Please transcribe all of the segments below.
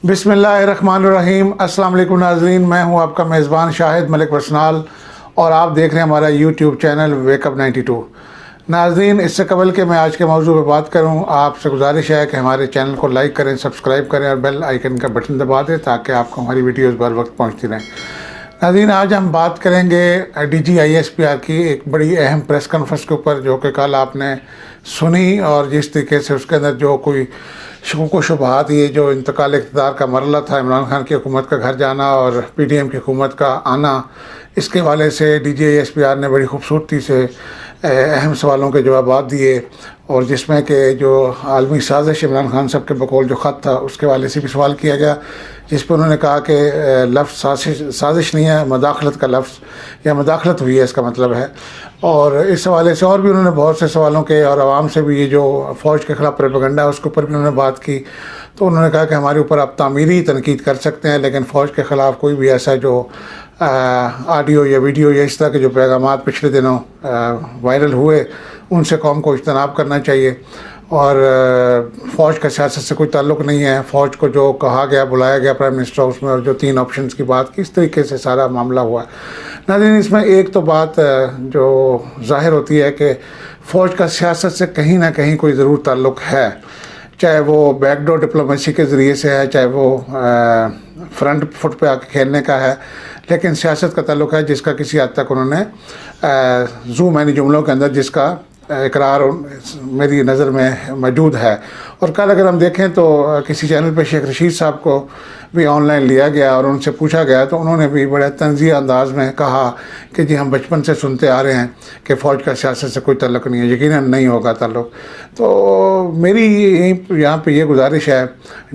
بسم اللہ الرحمن الرحیم۔ السلام علیکم ناظرین، میں ہوں آپ کا میزبان شاہد ملک وسنال اور آپ دیکھ رہے ہیں ہمارا یوٹیوب چینل ویک اپ 92۔ ناظرین، اس سے قبل کہ میں آج کے موضوع پہ بات کروں، آپ سے گزارش ہے کہ ہمارے چینل کو لائک کریں، سبسکرائب کریں اور بیل آئیکن کا بٹن دبا دیں تاکہ آپ کو ہماری ویڈیوز بر وقت پہنچتی رہیں۔ ناظرین، آج ہم بات کریں گے DGISPR کی ایک بڑی اہم پریس کانفرنس کے اوپر، جو کہ کل آپ نے سنی، اور جس طریقے سے اس کے اندر جو کوئی شکوک و شبہات، یہ جو انتقال اقتدار کا مرحلہ تھا، عمران خان کی حکومت کا گھر جانا اور PDM کی حکومت کا آنا، اس کے حوالے سے DGISPR نے بڑی خوبصورتی سے اہم سوالوں کے جوابات دیے، اور جس میں کہ جو عالمی سازش عمران خان صاحب کے بقول جو خط تھا اس کے حوالے سے بھی سوال کیا گیا، جس پہ انہوں نے کہا کہ لفظ سازش نہیں ہے، مداخلت کا لفظ یا مداخلت ہوئی ہے اس کا مطلب ہے۔ اور اس حوالے سے اور بھی انہوں نے بہت سے سوالوں کے، اور عوام سے بھی یہ جو فوج کے خلاف پروپیگنڈا ہے اس کے اوپر بھی انہوں نے بات کی۔ تو انہوں نے کہا کہ ہمارے اوپر آپ تعمیری تنقید کر سکتے ہیں، لیکن فوج کے خلاف کوئی بھی ایسا جو آڈیو یا ویڈیو یا اس طرح کے جو پیغامات پچھلے دنوں وائرل ہوئے، ان سے قوم کو اجتناب کرنا چاہیے، اور فوج کا سیاست سے کوئی تعلق نہیں ہے۔ فوج کو جو کہا گیا، بلایا گیا پرائم منسٹر ہاؤس میں، اور جو 3 آپشنز کی بات کی، اس طریقے سے سارا معاملہ ہوا ہے۔ ناظرین، اس میں ایک تو بات جو ظاہر ہوتی ہے کہ فوج کا سیاست سے کہیں نہ کہیں کوئی ضرور تعلق ہے، چاہے وہ بیک ڈور ڈپلومیسی کے ذریعے سے ہے، چاہے وہ فرنٹ فٹ پہ آ کے کھیلنے کا ہے، لیکن سیاست کا تعلق ہے، جس کا کسی حد تک انہوں نے ذو معنی جملوں کے اندر جس کا اقرار میری نظر میں موجود ہے۔ اور کل اگر ہم دیکھیں تو کسی چینل پہ شیخ رشید صاحب کو بھی آن لائن لیا گیا اور ان سے پوچھا گیا، تو انہوں نے بھی بڑے طنزیہ انداز میں کہا کہ جی ہم بچپن سے سنتے آ رہے ہیں کہ فوج کا سیاست سے کوئی تعلق نہیں ہے، یقیناً نہیں ہوگا تعلق۔ تو میری یہاں پہ یہ گزارش ہے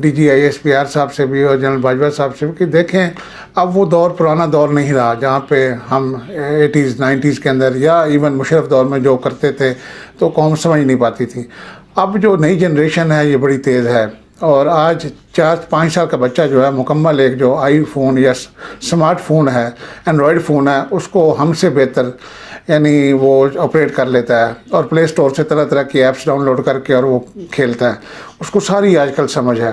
DGISPR صاحب سے بھی اور جنرل باجوہ صاحب سے بھی کہ دیکھیں، اب وہ دور پرانا دور نہیں رہا جہاں پہ ہم 80s 90s کے اندر یا ایون مشرف دور میں جو کرتے تھے تو قوم سمجھ نہیں پاتی تھی۔ اب جو نئی جنریشن ہے یہ بڑی تیز ہے، اور آج 4-5 سال کا بچہ جو ہے مکمل ایک جو آئی فون یا سمارٹ فون ہے، اینڈرائڈ فون ہے، اس کو ہم سے بہتر یعنی وہ آپریٹ کر لیتا ہے، اور پلے اسٹور سے طرح طرح کی ایپس ڈاؤن لوڈ کر کے اور وہ کھیلتا ہے، اس کو ساری آج کل سمجھ ہے۔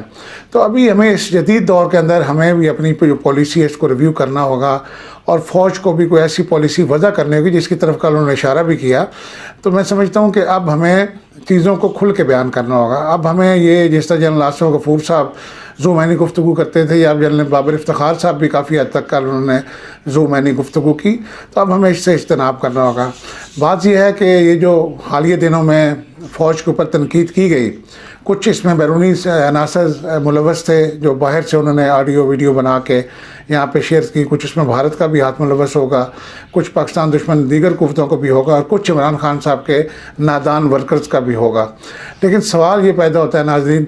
تو ابھی ہمیں اس جدید دور کے اندر ہمیں بھی اپنی جو پالیسی ہے اس کو ریویو کرنا ہوگا، اور فوج کو بھی کوئی ایسی پالیسی وضع کرنی ہوگی جس کی طرف کل انہوں نے اشارہ بھی کیا۔ تو میں سمجھتا ہوں کہ اب ہمیں چیزوں کو کھل کے بیان کرنا ہوگا۔ اب ہمیں یہ جس طرح جنرل آصف غفور صاحب ذو معنی گفتگو کرتے تھے، یا اب جنرل بابر افتخار صاحب بھی کافی حد تک کل انہوں نے ذو معنی گفتگو کی، تو اب ہمیں اس سے اجتناب کرنا ہوگا۔ بات یہ ہے کہ یہ جو حالیہ دنوں میں فوج کے اوپر تنقید کی گئی، کچھ اس میں بیرونی عناصر ملوث تھے جو باہر سے انہوں نے آڈیو ویڈیو بنا کے یہاں پہ شیئر کی، کچھ اس میں بھارت کا بھی ہاتھ ملوث ہوگا، کچھ پاکستان دشمن دیگر قوتوں کو بھی ہوگا، اور کچھ عمران خان صاحب کے نادان ورکرز کا بھی ہوگا۔ لیکن سوال یہ پیدا ہوتا ہے ناظرین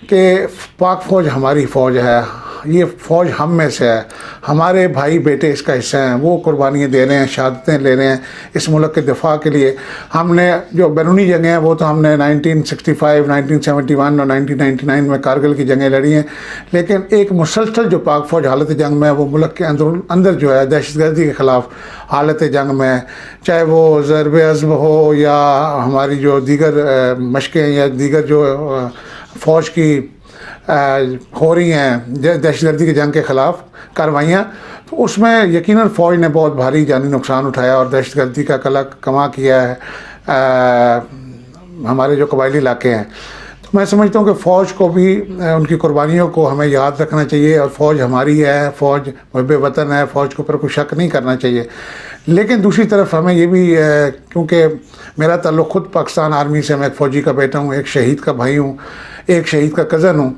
کہ پاک فوج ہماری فوج ہے، یہ فوج ہم میں سے ہے، ہمارے بھائی بیٹے اس کا حصہ ہیں، وہ قربانیاں دے رہے ہیں، شہادتیں لے رہے ہیں اس ملک کے دفاع کے لیے۔ ہم نے جو بیرونی جنگیں ہیں وہ تو ہم نے 1965 1971 اور 1999 میں کارگل کی جنگیں لڑی ہیں، لیکن ایک مسلسل جو پاک فوج حالت جنگ میں، وہ ملک کے اندر جو ہے دہشت گردی کے خلاف حالت جنگ میں، چاہے وہ ضرب عضب ہو یا ہماری جو دیگر مشقیں یا دیگر جو فوج کی ہو رہی ہیں دہشت گردی کی جنگ کے خلاف کارروائیاں، تو اس میں یقیناً فوج نے بہت بھاری جانی نقصان اٹھایا اور دہشت گردی کا کما کیا ہے ہمارے جو قبائلی علاقے ہیں۔ تو میں سمجھتا ہوں کہ فوج کو بھی ان کی قربانیوں کو ہمیں یاد رکھنا چاہیے، اور فوج ہماری ہے، فوج محب وطن ہے، فوج کے اوپر کوئی شک نہیں کرنا چاہیے۔ لیکن دوسری طرف ہمیں یہ بھی کیونکہ میرا تعلق خود پاکستان آرمی سے، میں ایک فوجی کا بیٹا ہوں، ایک شہید کا بھائی ہوں، ایک شہید کا کزن ہوں،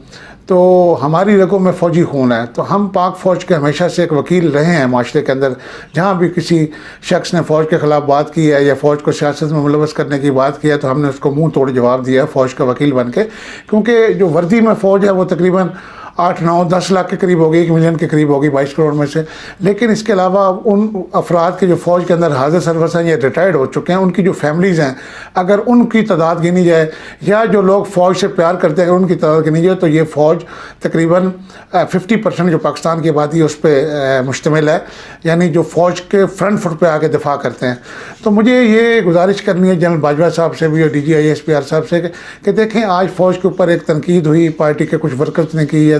تو ہماری رگوں میں فوجی خون ہے، تو ہم پاک فوج کے ہمیشہ سے ایک وکیل رہے ہیں معاشرے کے اندر۔ جہاں بھی کسی شخص نے فوج کے خلاف بات کی ہے یا فوج کو سیاست میں ملوث کرنے کی بات کی ہے، تو ہم نے اس کو منہ توڑ جواب دیا فوج کا وکیل بن کے، کیونکہ جو وردی میں فوج ہے وہ تقریباً 8-9-10 لاکھ کے قریب ہوگی، 1 ملین کے قریب ہوگی 22 کروڑ میں سے۔ لیکن اس کے علاوہ ان افراد کے جو فوج کے اندر حاضر سربراہ ہیں یا ریٹائرڈ ہو چکے ہیں، ان کی جو فیملیز ہیں، اگر ان کی تعداد گنی جائے، یا جو لوگ فوج سے پیار کرتے ہیں اگر ان کی تعداد گنی جائے، تو یہ فوج تقریباً 50% جو پاکستان کی آبادی ہے اس پہ مشتمل ہے، یعنی جو فوج کے فرنٹ فٹ پہ آ کے دفاع کرتے ہیں۔ تو مجھے یہ گزارش کرنی ہے جنرل باجوہ صاحب سے بھی اور DGISPR صاحب سے کہ دیکھیں، آج فوج کے اوپر ایک تنقید ہوئی، پارٹی کے کچھ ورکرز نے کی ہے،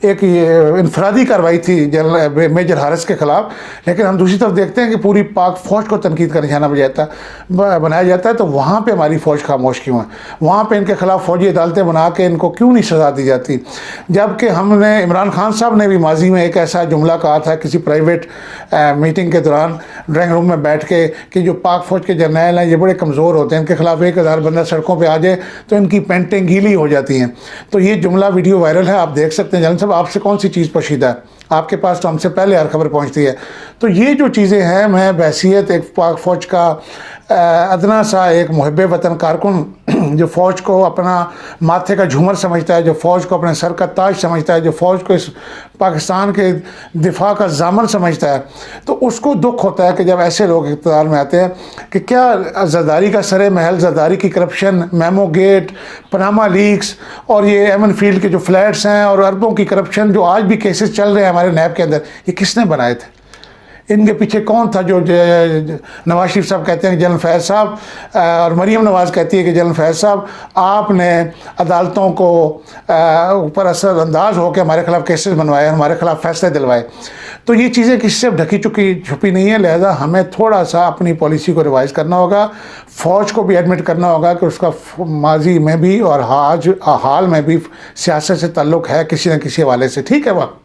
ایک انفرادی کارروائی تھی جنرل میجر حارث کے خلاف، لیکن ہم دوسری طرف دیکھتے ہیں کہ پوری پاک فوج کو تنقید کا نشانہ بنایا جاتا ہے، تو وہاں پہ ہماری فوج خاموش کیوں ہے؟ وہاں پہ ان کے خلاف فوجی عدالتیں بنا کے ان کو کیوں نہیں سزا دی جاتی؟ جبکہ ہم نے عمران خان صاحب نے بھی ماضی میں ایک ایسا جملہ کہا تھا کسی پرائیویٹ میٹنگ کے دوران ڈرائنگ روم میں بیٹھ کے کہ جو پاک فوج کے جرنیل ہیں یہ بڑے کمزور ہوتے ہیں، ان کے خلاف 1000 بندہ سڑکوں پہ آ جائے تو ان کی پینٹیں گیلی ہو جاتی ہیں۔ تو یہ جملہ ویڈیو وائرل ہے، آپ دیکھ سکتے ہیں۔ جنرل صاحب آپ سے کون سی چیز پوشیدہ ہے؟ آپ کے پاس تو ہم سے پہلے ہر خبر پہنچتی ہے۔ تو یہ جو چیزیں ہیں، میں بحیثیت ایک پاک فوج کا ادنا سا ایک محب وطن کارکن جو فوج کو اپنا ماتھے کا جھومر سمجھتا ہے، جو فوج کو اپنے سر کا تاج سمجھتا ہے، جو فوج کو اس پاکستان کے دفاع کا ضامن سمجھتا ہے، تو اس کو دکھ ہوتا ہے کہ جب ایسے لوگ اقتدار میں آتے ہیں کہ کیا زرداری کا سر محل، زرداری کی corruption, memo gate, Panama leaks اور یہ ایمن فیلڈ کے جو فلیٹس ہیں اور اربوں کی کرپشن جو آج بھی کیسز چل رہے ہیں ہمارے نیب کے اندر، یہ کس نے بنائے تھے؟ ان کے پیچھے کون تھا؟ جو نواز شریف صاحب کہتے ہیں کہ جنرل فیض صاحب اور مریم نواز کہتی ہے کہ جنرل فیض صاحب آپ نے عدالتوں کو اوپر اثر انداز ہو کے ہمارے خلاف کیسز بنوائے، ہمارے خلاف فیصلے دلوائے۔ تو یہ چیزیں کسی سے ڈھکی چھپی نہیں ہے، لہذا ہمیں تھوڑا سا اپنی پالیسی کو ریوائز کرنا ہوگا، فوج کو بھی ایڈمٹ کرنا ہوگا کہ اس کا ماضی میں بھی اور حال میں بھی سیاست سے تعلق ہے کسی نہ کسی حوالے سے۔ ٹھیک ہے، وقت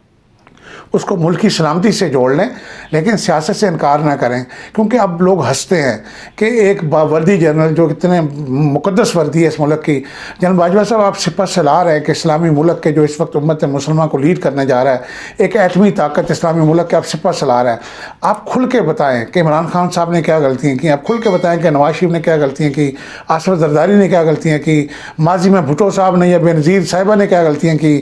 اس کو ملکی سلامتی سے جوڑ لیں، لیکن سیاست سے انکار نہ کریں، کیونکہ اب لوگ ہنستے ہیں کہ ایک باوردی جنرل جو اتنے مقدس وردی ہے اس ملک کی، جنرل باجوہ صاحب آپ سپہ سالار ہیں کہ اسلامی ملک کے جو اس وقت امت مسلمہ کو لیڈ کرنے جا رہا ہے، ایک ایٹمی طاقت اسلامی ملک کے آپ سپہ سالار ہیں، آپ کھل کے بتائیں کہ عمران خان صاحب نے کیا غلطیاں کی، آپ کھل کے بتائیں کہ نواز شریف نے کیا غلطیاں کی، عاصمت زرداری نے کیا غلطیاں کی، ماضی میں بھٹو صاحب نے یا بے نظیر صاحبہ نے کیا غلطیاں کی،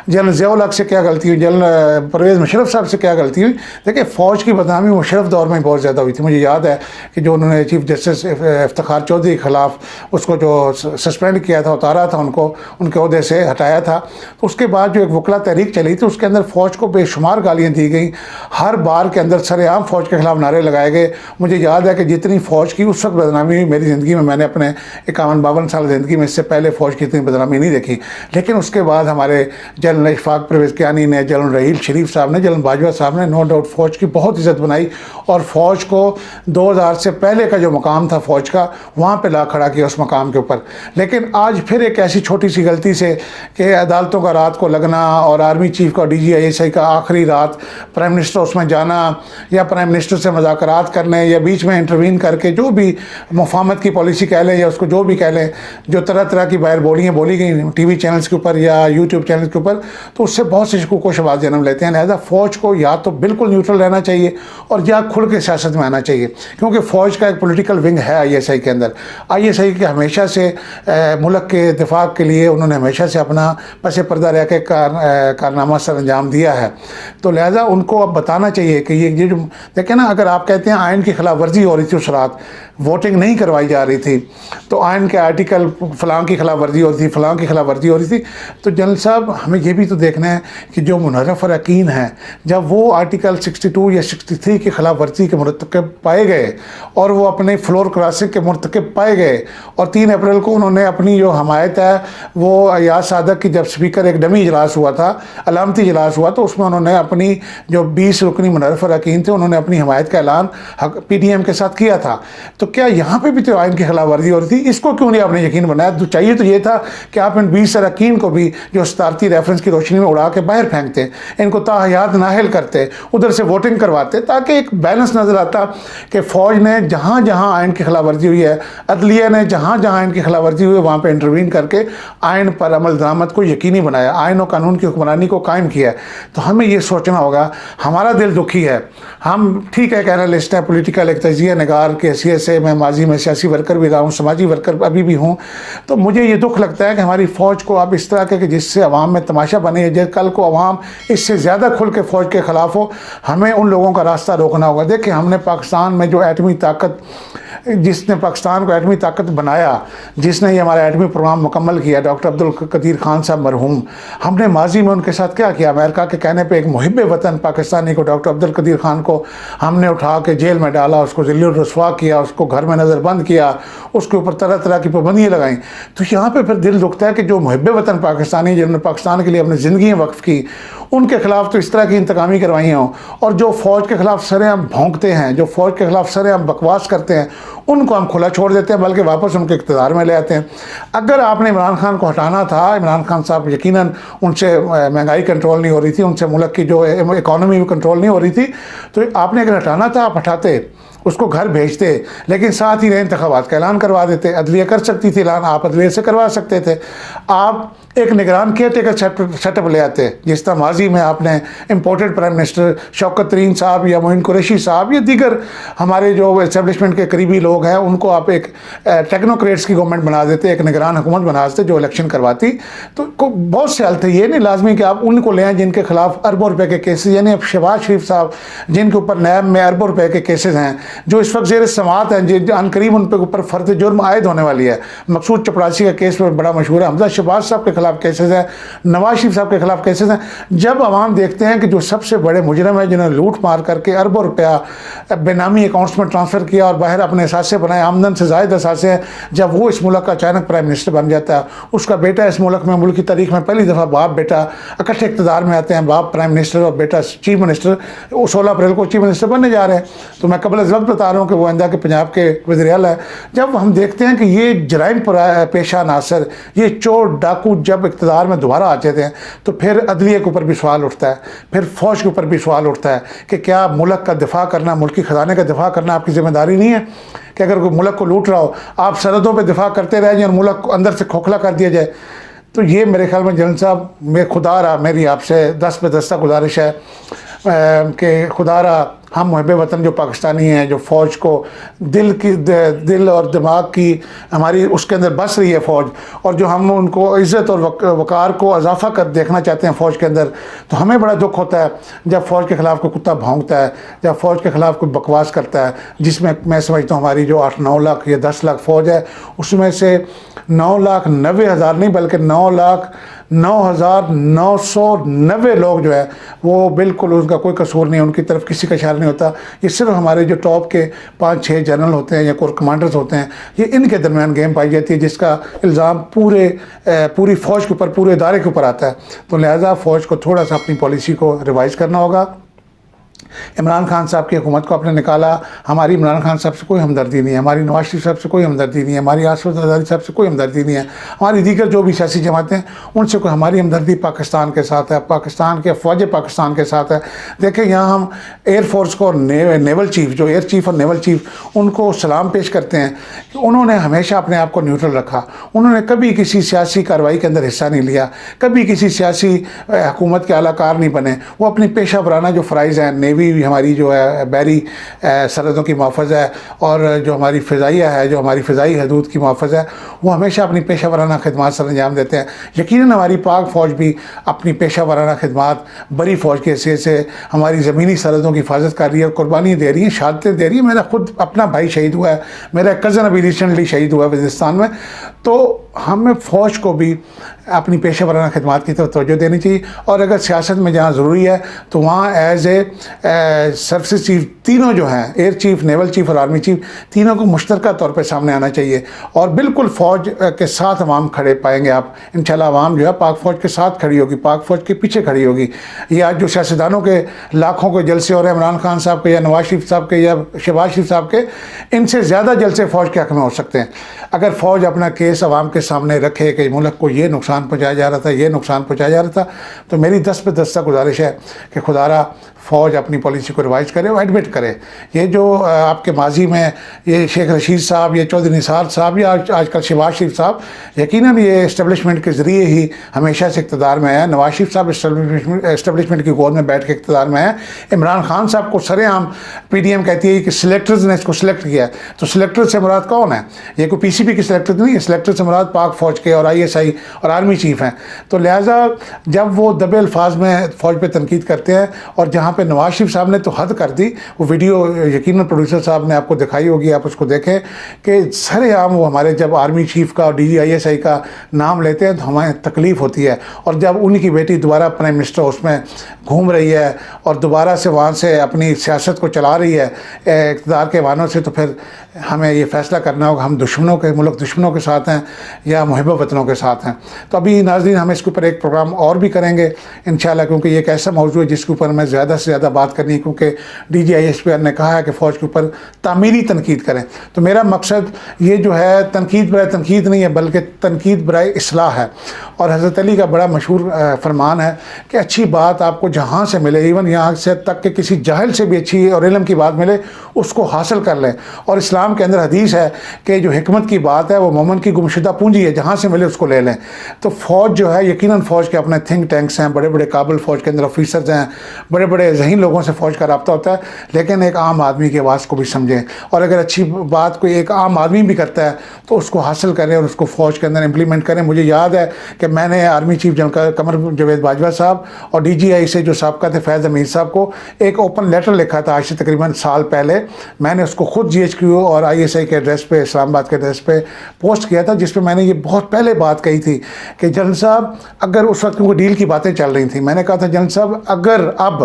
جنرل ضیاء الحق سے کیا غلطی ہوئی، جنرل پرویز مشرف صاحب سے کیا غلطی ہوئی۔ دیکھیں فوج کی بدنامی مشرف دور میں بہت زیادہ ہوئی تھی۔ مجھے یاد ہے کہ جو انہوں نے چیف جسٹس افتخار چودھری کے خلاف اس کو جو سسپینڈ کیا تھا، اتارا تھا، ان کے عہدے سے ہٹایا تھا، تو اس کے بعد جو ایک وکلا تحریک چلی تھی اس کے اندر فوج کو بے شمار گالیاں دی گئیں، ہر بار کے اندر سر عام فوج کے خلاف نعرے لگائے گئے۔ مجھے یاد ہے کہ جتنی فوج کی اس وقت بدنامی ہوئی میری زندگی میں نے اپنے 51-52 سال زندگی میں اس سے پہلے فوج کی اتنی بدنامی نہیں دیکھی، لیکن اس کے بعد ہمارے جنرل اشفاق پرویز کیانی نے، جنرل رحیل شریف صاحب نے، جنرل باجوہ صاحب نے نو ڈاؤٹ فوج کی بہت عزت بنائی اور فوج کو 2000 سے پہلے کا جو مقام تھا فوج کا وہاں پہ لا کھڑا کیا اس مقام کے اوپر۔ لیکن آج پھر ایک ایسی چھوٹی سی غلطی سے کہ عدالتوں کا رات کو لگنا اور آرمی چیف کا DGI کا آخری رات پرائم منسٹر اس میں جانا یا پرائم منسٹر سے مذاکرات کرنے یا بیچ میں انٹروین کر کے جو بھی مفاہمت کی پالیسی کہہ لیں یا اس کو جو بھی کہہ لیں، جو طرح طرح کی باہر بولیاں بولی گئیں ٹی وی چینلز کے اوپر یا یوٹیوب چینلز کے اوپر، تو اس سے بہت سے شکوک و شبہات جنم لیتے ہیں۔ لہذا فوج کو یا تو بالکل نیوٹرل رہنا چاہیے اور یا کھل کے سیاست میں آنا چاہیے، کیونکہ فوج کا ایک پولیٹیکل ونگ ہے ISI کے اندر۔ ISI کے ہمیشہ سے ملک کے دفاع کے لیے انہوں نے ہمیشہ سے اپنا پس پردہ رہ کے کارنامہ سر انجام دیا ہے، تو لہذا ان کو اب بتانا چاہیے کہ یہ جو دیکھیں نا، اگر آپ کہتے ہیں آئین کی خلاف ورزی ہو رہی تھی، اس رات ووٹنگ نہیں کروائی جا رہی تھی، تو آئین کے آرٹیکل فلاں کی خلاف ورزی ہو رہی تھی، فلاں کی خلاف ورزی ہو رہی تھی، تو جنرل صاحب ہمیں یہ بھی تو دیکھنا ہے کہ جو منحرف اراکین ہیں، جب وہ آرٹیکل 62 یا 63 کی خلاف ورزی کے مرتکب پائے گئے اور وہ اپنے فلور کراسنگ کے مرتکب پائے گئے، اور 3 اپریل کو انہوں نے اپنی جو حمایت ہے وہ ایاز صادق کی، جب اسپیکر ایک ڈمی اجلاس ہوا تھا، علامتی اجلاس ہوا، تو اس میں انہوں نے اپنی جو 20 رکنی منحرف اراکین تھے انہوں نے اپنی حمایت کا اعلان PDM کے ساتھ کیا تھا۔ تو کیا یہاں پہ بھی تو آئین کی خلاف ورزی ہو رہی تھی؟ اس کو کیوں نہیں آپ نے یقین بنایا؟ تو چاہیے تو یہ تھا کہ آپ ان 20 اراکین کو بھی جو صدارتی ریفرنس کی روشنی میں اڑا کے باہر پھینکتے، ان کو تاحیات نااہل کرتے، ادھر سے ووٹنگ کرواتے، تاکہ ایک بیلنس نظر آتا کہ فوج نے جہاں جہاں آئین کی خلاف ورزی ہوئی ہے، عدلیہ نے جہاں جہاں آئین کی خلاف ورزی ہوئی ہے وہاں پہ انٹروین کر کے آئین پر عمل درآمد کو یقینی بنایا، آئین و قانون کی حکمرانی کو قائم کیا ہے۔ تو ہمیں یہ سوچنا ہوگا، ہمارا دل دکھی ہے، ہم ٹھیک ہے ایک اینالسٹ ہے، پولیٹیکل ایک تجزیہ نگار کی حیثیت سے میں ماضی میں سیاسی ورکر بھی رہا ہوں، سماجی ورکر ابھی بھی ہوں، تو مجھے یہ دکھ لگتا ہے کہ ہماری فوج کو اب اس طرح کے کہ جس سے عوام میں تماشا بنے، جب کل کو عوام اس سے زیادہ کھل کے فوج کے خلاف ہو، ہمیں ان لوگوں کا راستہ روکنا ہوگا۔ دیکھیں ہم نے پاکستان میں جو ایٹمی طاقت جس نے پاکستان کو ایٹمی طاقت بنایا، جس نے یہ ہمارا ایٹمی پروگرام مکمل کیا، ڈاکٹر عبدالقدیر خان صاحب مرحوم، ہم نے ماضی میں ان کے ساتھ کیا کیا؟ امریکہ کے کہنے پہ ایک محب وطن پاکستانی کو، ڈاکٹر عبدالقدیر خان کو ہم نے اٹھا کے جیل میں ڈالا، اس کو ذلیل الرسوا کیا، اس کو گھر میں نظر بند کیا، اس کے اوپر طرح طرح کی پابندیاں لگائیں۔ تو یہاں پہ پھر دل دکھتا ہے کہ جو محب وطن پاکستانی جنہوں نے پاکستان کے لیے اپنی زندگیاں وقف کی، ان کے خلاف تو اس طرح کی انتقامی کروائیاں ہوں، اور جو فوج کے خلاف سرے ہم بھونکتے ہیں، جو فوج کے خلاف سرے ہم بکواس کرتے ہیں، ان کو ہم کھلا چھوڑ دیتے ہیں، بلکہ واپس ان کے اقتدار میں لے آتے ہیں۔ اگر آپ نے عمران خان کو ہٹانا تھا، عمران خان صاحب یقیناً ان سے مہنگائی کنٹرول نہیں ہو رہی تھی، ان سے ملک کی جو اکانومی بھی کنٹرول نہیں ہو رہی تھی، تو آپ نے اگر ہٹانا تھا آپ ہٹاتے، اس کو گھر بھیجتے، لیکن ساتھ ہی نئے انتخابات کا اعلان کروا دیتے۔ عدلیہ کر سکتی تھی اعلان، آپ عدلیہ سے کروا سکتے تھے۔ آپ ایک نگران کیئر ٹیکر سیٹ اپ لے آتے، جس طرح ماضی میں آپ نے امپورٹڈ پرائم منسٹر شوکت ترین صاحب یا معین قریشی صاحب یا دیگر ہمارے جو اسٹیبلشمنٹ کے قریبی لوگ ہیں، ان کو آپ ایک ٹیکنوکریٹس کی گورنمنٹ بنا دیتے، ایک نگران حکومت بنا دیتے جو الیکشن کرواتی۔ تو بہت سے حل تھے، یہ نہیں لازمی کہ آپ ان کو لے آئیں جن کے خلاف اربوں روپے کے کیسز، یعنی اب شہباز شریف صاحب جن کے اوپر نیب میں اربوں روپے کے کیسز ہیں، جو اس وقت زیر سماعت ہیں، ان قریب ان پہ اوپر فرد جرم عائد ہونے والی ہے۔ مقصود چپڑاسی کا کیس بڑا مشہور ہے، حمزہ شہباز صاحب کے خلاف کیسز ہیں، نواز شریف صاحب کے خلاف کیسز ہیں۔ جب عوام دیکھتے ہیں کہ جو سب سے بڑے مجرم ہیں، جنہوں نے لوٹ مار کر کے اربوں روپیہ بے نامی اکاؤنٹس میں ٹرانسفر کیا اور باہر اپنے اثاثے بنائے، آمدن سے زائد اثاثے ہیں، جب وہ اس ملک کا اچانک پرائم منسٹر بن جاتا ہے، اس کا بیٹا اس ملک میں ملک کی تاریخ میں پہلی دفعہ باپ بیٹا اکٹھے اقتدار میں آتے ہیں، باپ پرائم منسٹر اور بیٹا چیف منسٹر، 16 اپریل کو چیف منسٹر بننے جا رہے ہیں۔ تو میں قبل از وقت بتا رہا ہوں کہ وہ آئندہ کے پنجاب کے وزیر اعلیٰ ہے۔ جب ہم دیکھتے ہیں کہ یہ جرائم پیشہ عناصر، یہ چور ڈاکو جب اقتدار میں دوبارہ آتے ہیں، تو پھر عدلیہ کے اوپر بھی سوال اٹھتا ہے، پھر فوج کے اوپر بھی سوال اٹھتا ہے کہ کیا ملک کا دفاع کرنا، ملکی خزانے کا دفاع کرنا آپ کی ذمہ داری نہیں ہے؟ کہ اگر کوئی ملک کو لوٹ رہا ہو، آپ سرحدوں پہ دفاع کرتے رہ جائیں اور ملک کو اندر سے کھوکھلا کر دیا جائے؟ تو یہ میرے خیال میں جنرل صاحب، میں خدا رہا میری آپ سے دست پہ دستہ گزارش ہے کہ خدا رہا ہم محب وطن جو پاکستانی ہیں، جو فوج کو دل اور دماغ کی ہماری اس کے اندر بس رہی ہے فوج، اور جو ہم ان کو عزت اور وقار کو اضافہ کر دیکھنا چاہتے ہیں فوج کے اندر، تو ہمیں بڑا دکھ ہوتا ہے جب فوج کے خلاف کوئی کتا بھونکتا ہے، جب فوج کے خلاف کوئی بکواس کرتا ہے، جس میں میں سمجھتا ہوں ہماری جو 8-9 لاکھ یا 10 لاکھ فوج ہے، اس میں سے 9,90,000 نہیں بلکہ 9,09,990 لوگ جو ہے وہ بالکل ان کا کوئی قصور نہیں، ان کی طرف کسی کا اشارہ نہیں ہوتا۔ یہ صرف ہمارے جو ٹاپ کے 5-6 جنرل ہوتے ہیں یا کور کمانڈرز ہوتے ہیں، یہ ان کے درمیان گیم پائی جاتی ہے، جس کا الزام پوری فوج کے اوپر، پورے ادارے کے اوپر آتا ہے۔ تو لہٰذا فوج کو تھوڑا سا اپنی پالیسی کو ریوائز کرنا ہوگا۔ عمران خان صاحب کی حکومت کو آپ نے نکالا، ہماری عمران خان صاحب سے کوئی ہمدردی نہیں ہے، ہماری نواز شریف صاحب سے کوئی ہمدردی نہیں ہے، ہماری آصف زرداری صاحب سے کوئی ہمدردی نہیں ہے، ہماری دیگر جو بھی سیاسی جماعتیں ان سے کوئی ہماری ہمدردی پاکستان کے ساتھ ہے، پاکستان کے فوج پاکستان کے ساتھ ہے۔ دیکھیں یہاں ہم ایئر فورس کو، نیول چیف جو ایئر چیف اور نیول چیف، ان کو سلام پیش کرتے ہیں کہ انہوں نے ہمیشہ اپنے آپ کو نیوٹرل رکھا، انہوں نے کبھی کسی سیاسی کارروائی کے اندر حصہ نہیں لیا، کبھی کسی سیاسی حکومت کے اعلیٰ کار نہیں بنے، وہ اپنی پیشہ ورانہ جو فرائض ہیں، نیوی بھی ہماری جو ہے بحری سرحدوں کی محافظ ہے، اور جو ہماری فضائیہ ہے، جو ہماری فضائی حدود کی محافظ ہے، وہ ہمیشہ اپنی پیشہ ورانہ خدمات سر انجام دیتے ہیں۔ یقیناً ہماری پاک فوج بھی اپنی پیشہ ورانہ خدمات بڑی فوج کی حیثیت سے ہماری زمینی سرحدوں کی حفاظت کر رہی ہے، قربانی دے رہی ہے، شہادتیں دے رہی ہے۔ میرا خود اپنا بھائی شہید ہوا ہے، میرا کزن ابھی ریسنٹلی شہید ہوا ہے وزیرستان میں۔ تو ہمیں فوج کو بھی اپنی پیشہ ورانہ خدمات کی طرف توجہ دینی چاہیے، اور اگر سیاست میں جہاں ضروری ہے تو وہاں ایز اے سروسز چیف تینوں جو ہیں، ایئر چیف، نیول چیف اور آرمی چیف، تینوں کو مشترکہ طور پہ سامنے آنا چاہیے، اور بالکل فوج کے ساتھ عوام کھڑے پائیں گے آپ انشاءاللہ۔ عوام جو ہے پاک فوج کے ساتھ کھڑی ہوگی، پاک فوج کے پیچھے کھڑی ہوگی۔ یہ آج جو سیاستدانوں کے لاکھوں کے جلسے ہو رہے ہیں، عمران خان صاحب کے یا نواز شریف صاحب کے یا شہباز شریف صاحب کے، ان سے زیادہ جلسے فوج کے حق میں ہو سکتے ہیں اگر فوج اپنا کیس عوام کے سامنے رکھے کہ ملک کو یہ نقصان پہنچایا جا رہا تھا، یہ نقصان پہنچایا جا رہا تھا۔ تو میری دست پہ دستہ گزارش ہے کہ خدا را فوج اپنی پالیسی کو ریوائز کرے اور ایڈمٹ کرے۔ یہ جو آپ کے ماضی میں یہ شیخ رشید صاحب یا چودھری نثار صاحب یا آج کل شہباز شریف صاحب، یقیناً یہ اسٹیبلشمنٹ کے ذریعے ہی ہمیشہ سے اقتدار میں ہے۔ نواز شریف صاحب اسٹیبلشمنٹ کی گود میں بیٹھ کے اقتدار میں ہیں۔ عمران خان صاحب کو سرے عام پی ڈی ایم کہتی ہے کہ سلیکٹرز نے اس کو سلیکٹ کیا ہے، تو سلیکٹر سے مراد کون ہے؟ یہ کوئی پی سی پی کی سلیکٹر نہیں ہے، سلیکٹر سے مراد پاک فوج کے اور آئی ایس آئی اور آرمی چیف ہیں. تو لہٰذا جب وہ دبے الفاظ میں فوج پہ تنقید کرتے ہیں، اور جہاں پہ نواز شریف صاحب نے تو حد کر دی، وہ ویڈیو یقیناً پروڈیوسر صاحب نے آپ کو دکھائی ہوگی، آپ اس کو دیکھیں کہ سر عام وہ ہمارے جب آرمی چیف کا اور DGISI کا نام لیتے ہیں تو ہمیں تکلیف ہوتی ہے. اور جب ان کی بیٹی دوبارہ پرائم منسٹر اس میں گھوم رہی ہے اور دوبارہ سے وہاں سے اپنی سیاست کو چلا رہی ہے اقتدار کے وانوں سے، تو پھر ہمیں یہ فیصلہ کرنا ہوگا ہم ملک دشمنوں کے ساتھ ہیں یا محب وطنوں کے ساتھ ہیں. تو ابھی ناظرین ہم اس کے اوپر ایک پروگرام اور بھی کریں گے انشاءاللہ، کیونکہ یہ ایک ایسا موضوع ہے جس کے اوپر ہمیں زیادہ سے زیادہ بات کرنی ہے، کیونکہ DGISPR نے کہا ہے کہ فوج کے اوپر تعمیری تنقید کریں. تو میرا مقصد یہ جو ہے تنقید برائے تنقید نہیں ہے، بلکہ تنقید برائے اصلاح ہے. اور حضرت علی کا بڑا مشہور فرمان ہے کہ اچھی بات آپ کو جہاں سے ملے، ایون یہاں سے تک کہ کسی جاہل سے بھی اچھی اور علم کی بات ملے اس کو حاصل کر لیں. اور اسلام کے اندر حدیث ہے کہ جو حکمت کی بات ہے وہ مومن کی گمشدہ پونجی ہے، جہاں سے ملے اس کو لے لیں. تو فوج جو ہے یقیناً فوج کے اپنے تھنک ٹینکس ہیں، بڑے بڑے قابل فوج کے اندر آفیسرز ہیں، بڑے بڑے ذہین لوگوں سے فوج کا رابطہ ہوتا ہے، لیکن ایک عام آدمی کی آواز کو بھی سمجھیں. اور اگر اچھی بات کوئی ایک عام آدمی بھی کرتا ہے تو اس کو حاصل کریں اور اس کو فوج کے اندر امپلیمنٹ کریں. مجھے یاد ہے کہ میں نے army chief general Qamar Javed Bajwa صاحب اور DGI سے جو سابقہ تھے فیض حمید صاحب کو ایک اوپن لیٹر لکھا تھا آج سے تقریباً سال پہلے. میں نے اس کو خود GHQ اور ISI کے ایڈریس پہ، اسلام آباد کے ایڈریس پہ پوسٹ کیا تھا، جس پہ میں نے یہ بہت پہلے بات کہی تھی کہ جنرل صاحب اگر اس وقت کیونکہ ڈیل کی باتیں چل رہی تھیں، میں نے کہا تھا جنرل صاحب اگر اب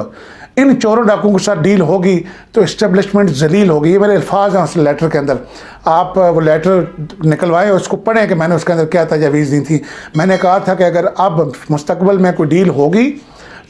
ان چوروں ڈاکوؤں کے ساتھ ڈیل ہوگی تو اسٹیبلشمنٹ ذلیل ہوگی. یہ میرے الفاظ ہیں اس لیٹر کے اندر، آپ وہ لیٹر نکلوائیں اور اس کو پڑھیں کہ میں نے اس کے اندر کیا تجاویز دی تھی. میں نے کہا تھا کہ اگر اب مستقبل میں کوئی ڈیل ہوگی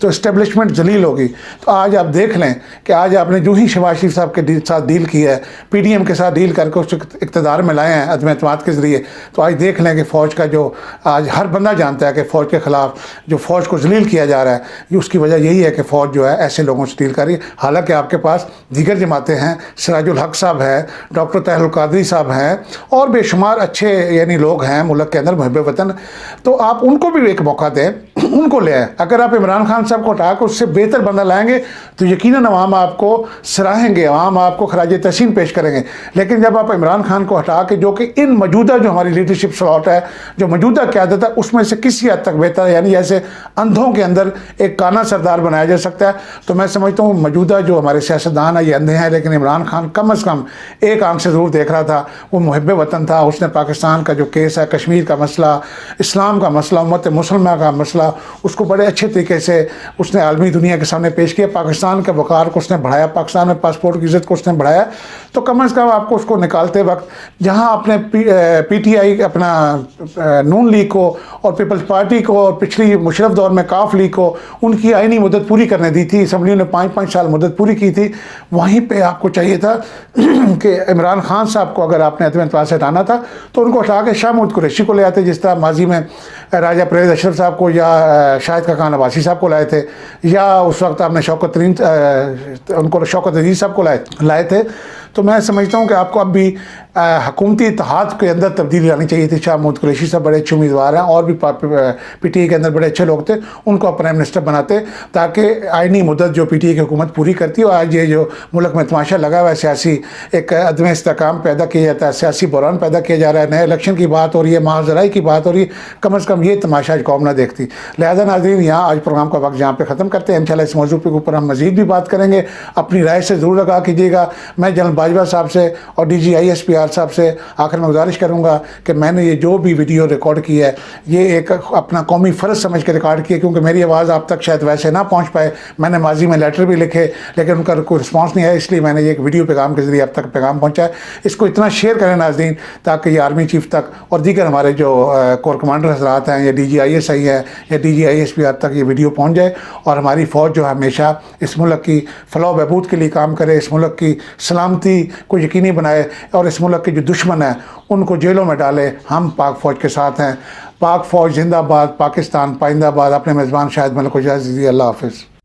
تو اسٹیبلشمنٹ ذلیل ہوگی. تو آج آپ دیکھ لیں کہ آج آپ نے جو ہی شہباز شریف صاحب کے ساتھ ڈیل کی ہے، PDM کے ساتھ ڈیل کر کے اس اقتدار میں لائے ہیں عدم اعتماد کے ذریعے، تو آج دیکھ لیں کہ فوج کا جو آج ہر بندہ جانتا ہے کہ فوج کے خلاف جو فوج کو ذلیل کیا جا رہا ہے، یہ اس کی وجہ یہی ہے کہ فوج جو ہے ایسے لوگوں سے ڈیل کر رہی ہے. حالانکہ آپ کے پاس دیگر جماعتیں ہیں، سراج الحق صاحب ہے، ڈاکٹر طاہر القادری صاحب ہیں، اور بے شمار اچھے یعنی لوگ ہیں ملک کے اندر محب وطن. تو آپ ان کو بھی ایک موقع دیں، ان کو لے آئیں. اگر آپ عمران خان صاحب کو ہٹا کے اس سے بہتر بندہ لائیں گے تو یقیناً عوام آپ کو سراہیں گے، عوام آپ کو خراج تحسین پیش کریں گے. لیکن جب آپ عمران خان کو ہٹا کے جو کہ ان موجودہ جو ہماری لیڈرشپ سلاٹ ہے، جو موجودہ قیادت ہے، اس میں سے کسی حد تک بہتر ہے، یعنی جیسے اندھوں کے اندر ایک کانا سردار بنایا جا سکتا ہے، تو میں سمجھتا ہوں موجودہ جو ہمارے سیاستدان ہیں یہ اندھے ہیں. لیکن عمران خان کم از کم ایک آنکھ سے ضرور دیکھ رہا تھا، وہ محب وطن تھا. اس نے پاکستان کا جو کیس ہے، کشمیر کا مسئلہ، اسلام کا مسئلہ، امت مسلمہ کا مسئلہ، اس کو بڑے اچھے طریقے سے اس نے عالمی دنیا کے سامنے پیش کیا. پاکستان کے وقار کو اس نے بڑھایا، پاکستان میں پاسپورٹ کی عزت کو اس نے بڑھایا. تو کم از کم آپ کو اس کو نکالتے وقت جہاں اپنے PTI اپنا نون لیگ کو اور پیپلز پارٹی کو اور پچھلی مشرف دور میں کاف لیگ کو ان کی آئینی مدت پوری کرنے دی تھی، اسمبلیوں نے 5 سال مدت پوری کی تھی، وہیں پہ آپ کو چاہیے تھا کہ عمران خان صاحب کو اگر آپ نے عدم اعتماد سے ہٹانا تھا تو ان کو ہٹا کے شاہ محمود قریشی کو لے آتے، جس طرح ماضی میں راجہ پرویز اشرف صاحب کو یا شاہد خاقان عباسی صاحب کو لائے تھے، یا اس وقت آپ نے شوکت عزیز صاحب کو لائے تھے. تو میں سمجھتا ہوں کہ آپ کو اب بھی حکومتی اتحاد کے اندر تبدیلی لانی چاہیے تھی. شاہ محمود قریشی صاحب بڑے اچھے امیدوار ہیں، اور بھی PTI کے اندر بڑے اچھے لوگ تھے، ان کو پرائم منسٹر بناتے تاکہ آئینی مدت جو PTI کی حکومت پوری کرتی. اور آج یہ جو ملک میں تماشا لگا ہوا ہے، سیاسی ایک عدم استحکام پیدا کیا جاتا ہے، سیاسی بحران پیدا کیا جا رہا ہے، نئے الیکشن کی بات ہو رہی ہے، ماحضرائی کی بات ہو رہی ہے، کم از کم یہ تماشا آج قوم نہ دیکھتی. لہذا ناظرین یہاں آج پروگرام کا وقت یہاں پہ ختم کرتے ہیں. انشاءاللہ اس موضوع کے اوپر ہم مزید بھی بات کریں گے. اپنی رائے سے ضرور آگاہ کیجیے گا. میں جنرل باجوہ صاحب سے اور DGISPR صاحب سے آخر میں گزارش کروں گا کہ میں نے یہ جو بھی ویڈیو ریکارڈ کی ہے یہ ایک اپنا قومی فرض سمجھ کے ریکارڈ کی ہے، کیونکہ میری آواز آپ تک شاید ویسے نہ پہنچ پائے. میں نے ماضی میں لیٹر بھی لکھے لیکن ان کا کوئی رسپانس نہیں آیا، اس لیے میں نے یہ ایک ویڈیو پیغام کے ذریعے اب تک پیغام پہنچا ہے. اس کو اتنا شیئر کریں ناظرین تاکہ یہ آرمی چیف تک اور دیگر ہمارے جو کور کمانڈر حضرات ہیں یا DGISI ہے یا DGISPR تک یہ ویڈیو پہنچ جائے، اور ہماری فوج جو ہمیشہ اس ملک کی فلاح و بہبود کے لیے کام کرے، اس ملک کی سلامتی کو یقینی بنائے، اور اس ملک کے جو دشمن ہیں ان کو جیلوں میں ڈالے. ہم پاک فوج کے ساتھ ہیں. پاک فوج زندہ باد، پاکستان پائندہ باد. اپنے میزبان شاہد ملک کو اجازت دیجیے. اللہ حافظ.